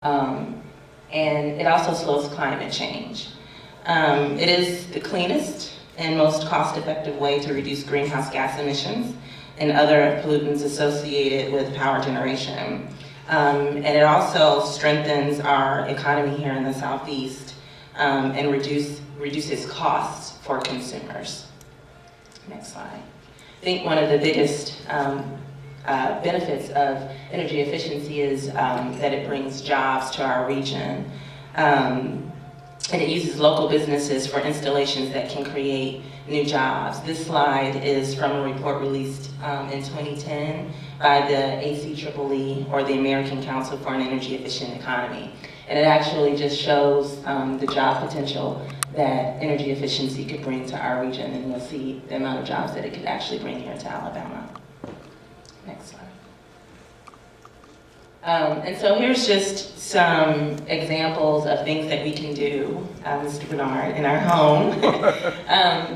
Um, and it also slows climate change. It is the cleanest and most cost-effective way to reduce greenhouse gas emissions and other pollutants associated with power generation. And it also strengthens our economy here in the Southeast and reduces costs for consumers. Next slide. I think one of the biggest benefits of energy efficiency is that it brings jobs to our region. And it uses local businesses for installations that can create new jobs. This slide is from a report released in 2010 by the ACEE, or the American Council for an Energy Efficient Economy. And it actually just shows the job potential that energy efficiency could bring to our region, and you'll see the amount of jobs that it could actually bring here to Alabama. Next slide. And so here's just some examples of things that we can do, Mr. Bernard, in our home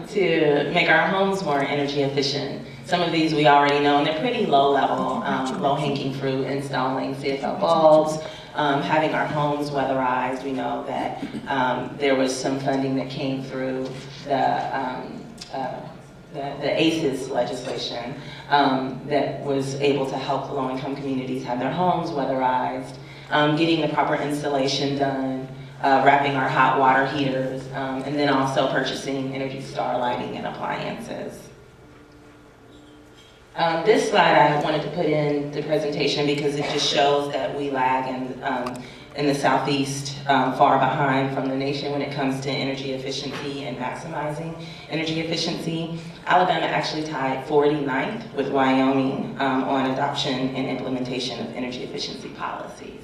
to make our homes more energy efficient. Some of these we already know, and they're pretty low level, low-hanging fruit: installing CFL bulbs, having our homes weatherized. We know that there was some funding that came through the ACES legislation that was able to help the low-income communities have their homes weatherized, getting the proper installation done, wrapping our hot water heaters, and then also purchasing Energy Star lighting and appliances. This slide I wanted to put in the presentation because it just shows that we lag in the Southeast, far behind from the nation when it comes to energy efficiency and maximizing energy efficiency. Alabama actually tied 49th with Wyoming on adoption and implementation of energy efficiency policies.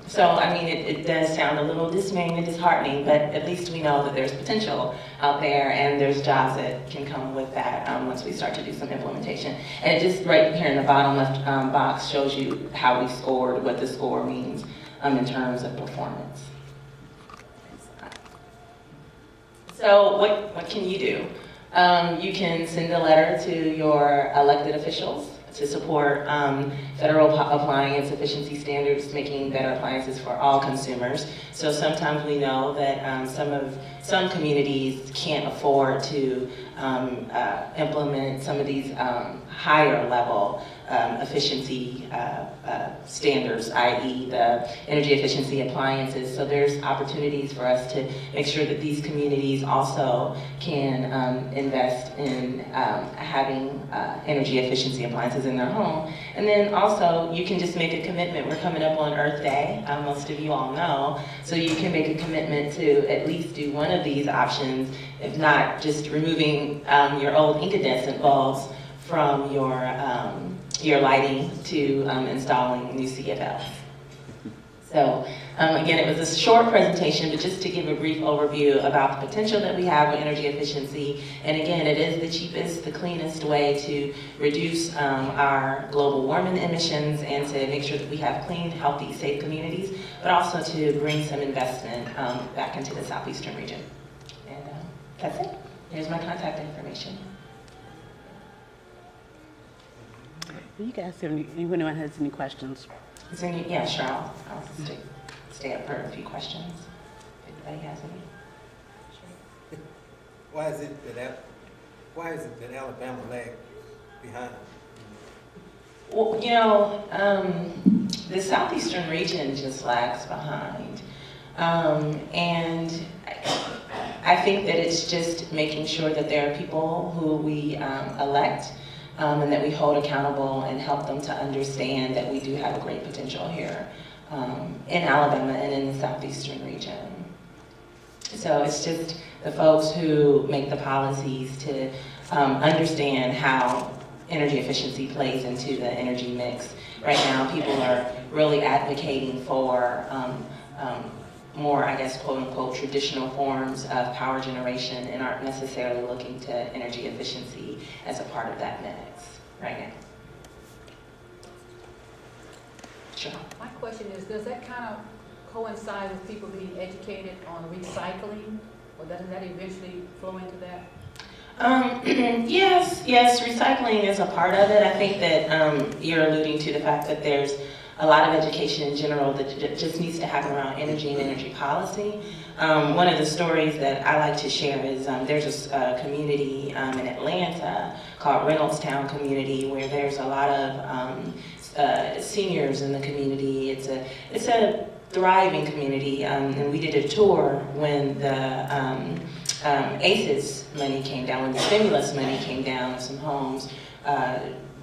So, I mean, it does sound a little dismaying and disheartening, but at least we know that there's potential out there and there's jobs that can come with that once we start to do some implementation. And it just right here in the bottom left box shows you how we scored, what the score means in terms of performance. So what can you do? You can send a letter to your elected officials to support federal appliance efficiency standards, making better appliances for all consumers. So sometimes we know that some communities can't afford to implement some of these higher level efficiency standards, i.e. the energy efficiency appliances. So there's opportunities for us to make sure that these communities also can invest in having energy efficiency appliances in their home. And then also you can just make a commitment. We're coming up on Earth Day, most of you all know, so you can make a commitment to at least do one of these options, if not just removing your old incandescent bulbs from your lighting to installing new CFLs. So again, it was a short presentation, but just to give a brief overview about the potential that we have with energy efficiency. And again, it is the cheapest, the cleanest way to reduce our global warming emissions and to make sure that we have clean, healthy, safe communities, but also to bring some investment back into the southeastern region. And that's it. Here's my contact information. You can ask if anyone has any questions. Is there any? Yeah, sure. I'll stay up for a few questions. If anybody has any. Sure. Why is it that Alabama lagged behind? Well, you know, the southeastern region just lags behind, and I think that it's just making sure that there are people who we elect. And that we hold accountable and help them to understand that we do have a great potential here in Alabama and in the southeastern region. So it's just the folks who make the policies to understand how energy efficiency plays into the energy mix. Right now, people are really advocating for more, I guess, quote unquote, traditional forms of power generation and aren't necessarily looking to energy efficiency as a part of that mix right now. Sure. My question is, does that kind of coincide with people being educated on recycling, or doesn't that eventually flow into that? Yes, recycling is a part of it. I think that you're alluding to the fact that there's a lot of education in general that just needs to happen around energy and energy policy. One of the stories that I like to share is there's a community in Atlanta called Reynoldstown Community, where there's a lot of seniors in the community. It's a thriving community, and we did a tour when the SACE money came down, when the stimulus money came down of some homes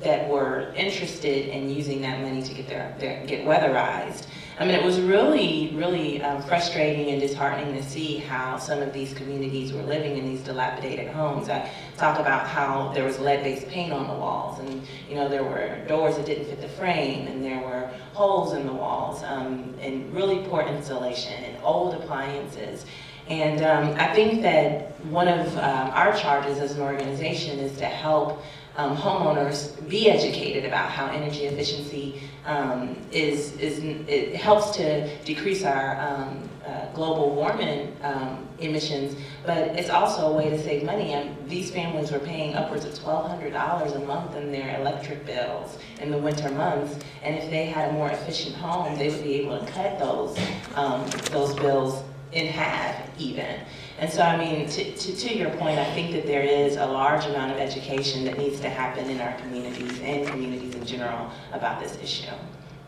that were interested in using that money to get weatherized. I mean, it was really, really frustrating and disheartening to see how some of these communities were living in these dilapidated homes. I talk about how there was lead-based paint on the walls, and there were doors that didn't fit the frame, and there were holes in the walls, and really poor insulation and old appliances. And I think that one of our charges as an organization is to help homeowners be educated about how energy efficiency it helps to decrease our global warming emissions, but it's also a way to save money. And these families were paying upwards of $1,200 a month in their electric bills in the winter months, and if they had a more efficient home, they would be able to cut those bills in half even. And so, I mean, to your point, I think that there is a large amount of education that needs to happen in our communities and communities in general about this issue.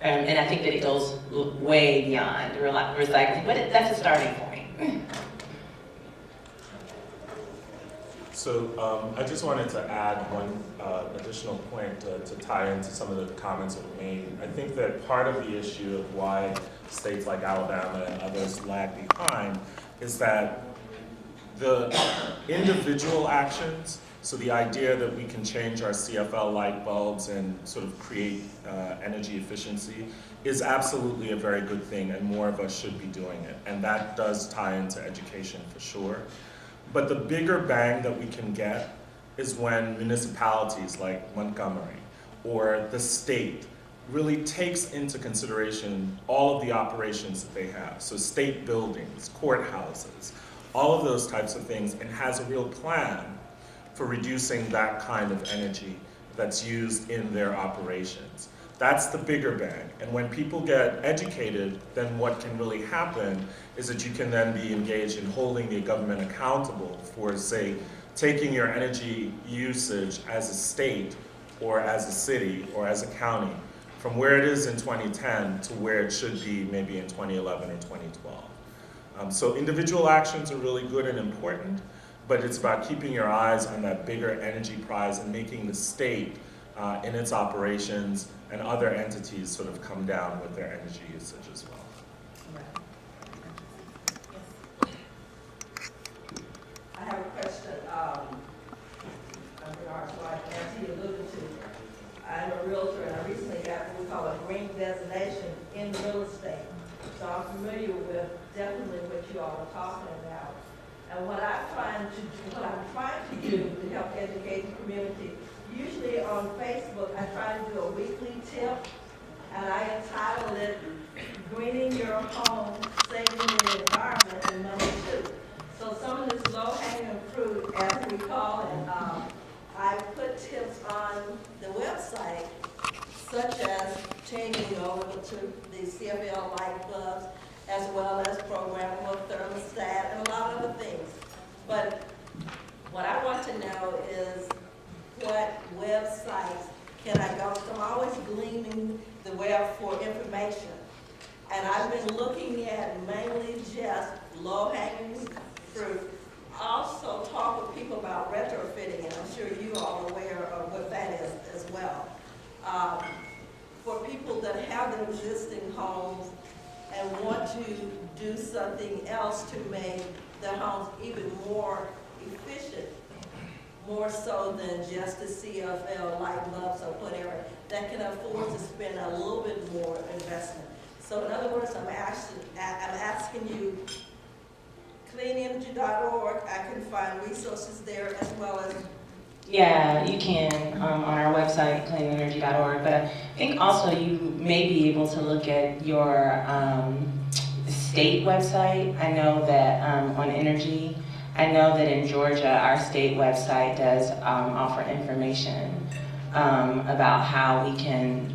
And I think that it goes way beyond recycling, but that's a starting point. So I just wanted to add one additional point to tie into some of the comments that were made. I think that part of the issue of why states like Alabama and others lag behind is that the individual actions, so the idea that we can change our CFL light bulbs and sort of create energy efficiency is absolutely a very good thing, and more of us should be doing it. And that does tie into education for sure. But the bigger bang that we can get is when municipalities like Montgomery or the state really takes into consideration all of the operations that they have. So state buildings, courthouses, all of those types of things, and has a real plan for reducing that kind of energy that's used in their operations. That's the bigger bang. And when people get educated, then what can really happen is that you can then be engaged in holding the government accountable for, say, taking your energy usage as a state or as a city or as a county from where it is in 2010 to where it should be maybe in 2011 or 2012. So individual actions are really good and important, but it's about keeping your eyes on that bigger energy prize and making the state in its operations and other entities sort of come down with their energy usage as well. I have a question in regards to what Nancy alluded to. I'm a realtor, and I recently got what we call a green designation in real estate. So I'm familiar with definitely what you all are talking about. And what I'm trying to do to help educate the community, usually on Facebook, I try to do a weekly tip, and I entitle it "Greening Your Home, Saving the Environment and Money Too." So some of this low-hanging fruit, as we call it, I put tips on the website, such as changing over to the CFL light bulbs, as well as programmable thermostat and a lot of other things. But what I want to know is what websites can I go to? I'm always gleaning the web for information. And I've been looking at mainly just low-hanging fruit. Also talk with people about retrofitting, and I'm sure you all are aware of what that is as well. For people that have their existing homes and want to do something else to make their homes even more efficient, more so than just the CFL light bulbs or whatever, that can afford to spend a little bit more investment. So in other words, I'm asking you, cleanenergy.org, I can find resources there as well as. Yeah, you can on our website, cleanenergy.org, but I think also you may be able to look at your state website. I know that on energy, I know that in Georgia, our state website does offer information about how we can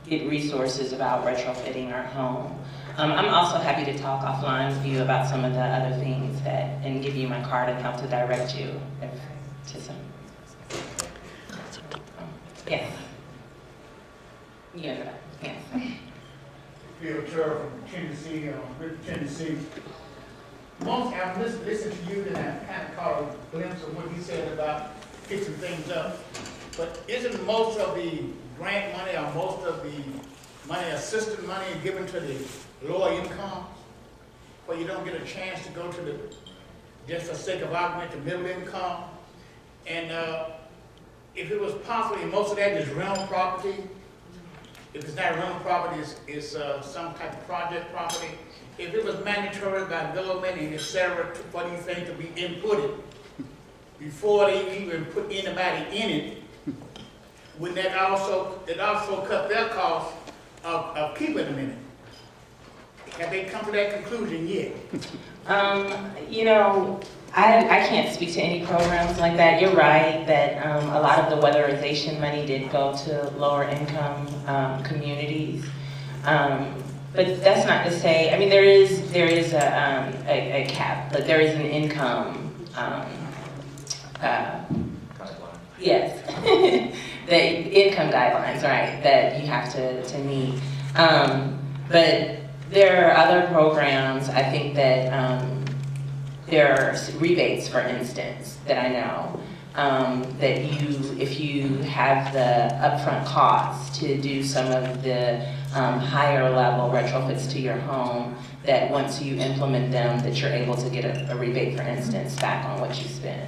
get resources about retrofitting our home. I'm also happy to talk offline with you about some of the other things and give you my card and help to direct you to some. Yes. Yes. Yes. Bill Turner from Tennessee, Tennessee. I've listened to you and I kind of caught a glimpse of what you said about fixing things up. But isn't most of the grant money or most of the money, assistance money given to the lower incomes? Where you don't get a chance to go to the, just for sake of argument, the middle income? And if it was possible, and most of that is rental property. If it's not rental property, it's some type of project property. If it was mandatory by government and et cetera, for these things to be inputted before they even put anybody in it, would that also cut their cost of keeping them in it? Have they come to that conclusion yet? You know, I can't speak to any programs like that. You're right that a lot of the weatherization money did go to lower income communities. But that's not to say, I mean, there is a cap, but there is an income, yes, the income guidelines, right, that you have to meet. But there are other programs, I think that there are rebates, for instance, that I know, that if you have the upfront cost to do some of the higher level retrofits to your home, that once you implement them, that you're able to get a rebate, for instance, back on what you spend.